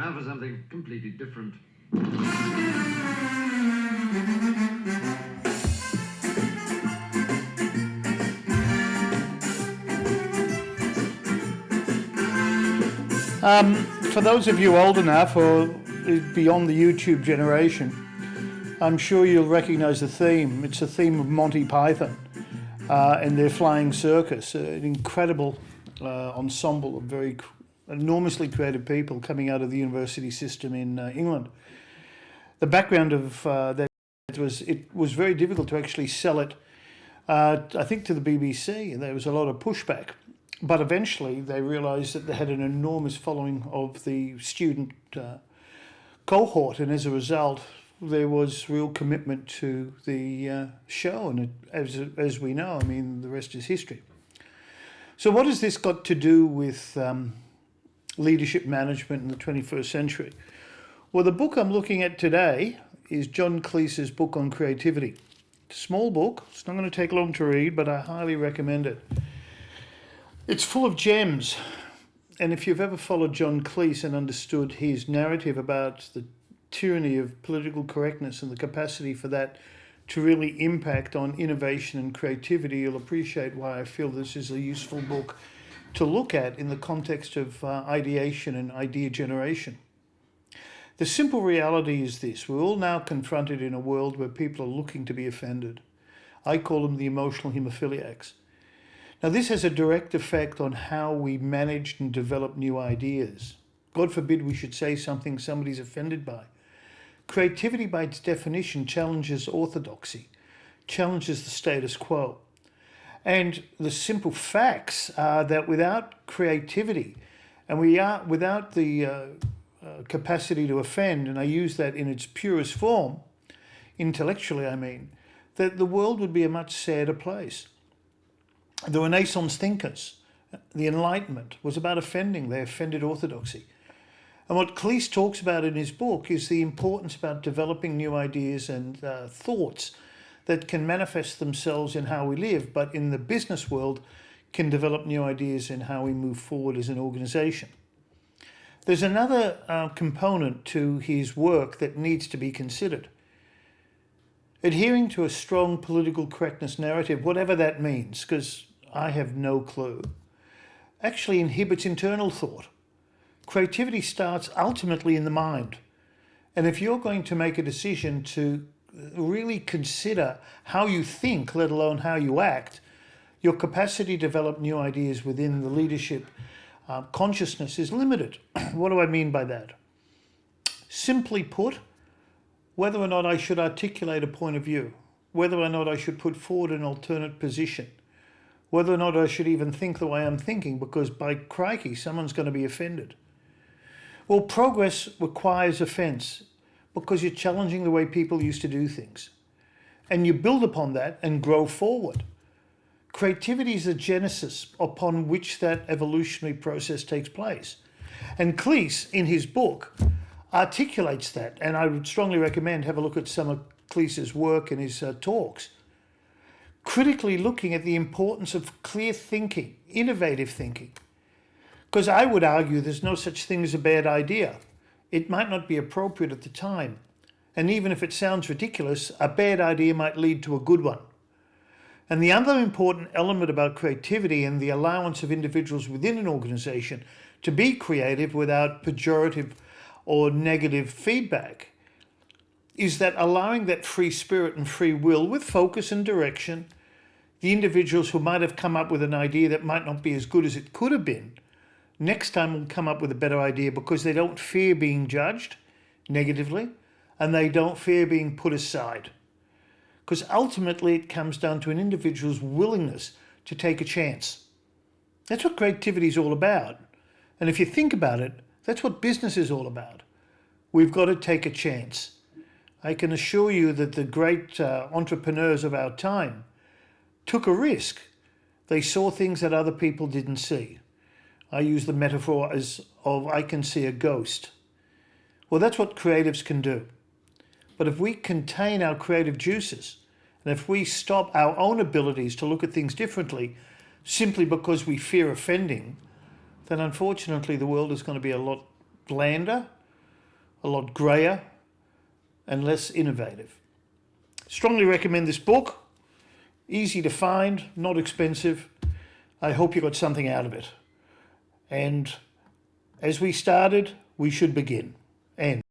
Now for something completely different. For those of you old enough or beyond the YouTube generation, I'm sure you'll recognize the theme. It's a theme of Monty Python and their Flying Circus, an incredible ensemble of very enormously creative people coming out of the university system in England. The background of that was it was very difficult to actually sell it, I think, to the BBC. There was a lot of pushback. But eventually they realised that they had an enormous following of the student cohort, and as a result, there was real commitment to the show. And as we know, I mean, the rest is history. So what has this got to do with leadership management in the 21st century? Well, the book I'm looking at today is John Cleese's book on creativity. It's a small book. It's not going to take long to read, but I highly recommend it. It's full of gems, and if you've ever followed John Cleese and understood his narrative about the tyranny of political correctness and the capacity for that to really impact on innovation and creativity, you'll appreciate why I feel this is a useful book to look at in the context of ideation and idea generation. The simple reality is this: we're all now confronted in a world where people are looking to be offended. I call them the emotional hemophiliacs. Now, this has a direct effect on how we manage and develop new ideas. God forbid we should say something somebody's offended by. Creativity, by its definition, challenges orthodoxy, challenges the status quo. And the simple facts are that without creativity, and without the capacity to offend, and I use that in its purest form, intellectually I mean, that the world would be a much sadder place. The Renaissance thinkers, the Enlightenment, was about offending. They offended orthodoxy. And what Cleese talks about in his book is the importance about developing new ideas and thoughts that can manifest themselves in how we live, but in the business world can develop new ideas in how we move forward as an organization. There's another component to his work that needs to be considered. Adhering to a strong political correctness narrative, whatever that means, because I have no clue, actually inhibits internal thought. Creativity starts ultimately in the mind. And if you're going to make a decision to really consider how you think, let alone how you act, your capacity to develop new ideas within the leadership consciousness is limited. What do I mean by that? Simply put, whether or not I should articulate a point of view, whether or not I should put forward an alternate position, whether or not I should even think the way I'm thinking, because by crikey, someone's going to be offended. Well, progress requires offence because you're challenging the way people used to do things. And you build upon that and grow forward. Creativity is the genesis upon which that evolutionary process takes place. And Cleese, in his book, articulates that. And I would strongly recommend have a look at some of Cleese's work and his talks. Critically looking at the importance of clear thinking, innovative thinking. Because I would argue there's no such thing as a bad idea. It might not be appropriate at the time. And even if it sounds ridiculous, a bad idea might lead to a good one. And the other important element about creativity and the allowance of individuals within an organization to be creative without pejorative or negative feedback is that allowing that free spirit and free will with focus and direction, the individuals who might have come up with an idea that might not be as good as it could have been, next time will come up with a better idea because they don't fear being judged negatively and they don't fear being put aside. Because ultimately it comes down to an individual's willingness to take a chance. That's what creativity is all about. And if you think about it, that's what business is all about. We've got to take a chance. I can assure you that the great entrepreneurs of our time took a risk. They saw things that other people didn't see. I use the metaphor of I can see a ghost. Well, that's what creatives can do. But if we contain our creative juices, and if we stop our own abilities to look at things differently simply because we fear offending, then unfortunately the world is going to be a lot blander, a lot greyer and less innovative. Strongly recommend this book. Easy to find, not expensive. I hope you got something out of it. And as we started, we should begin. End.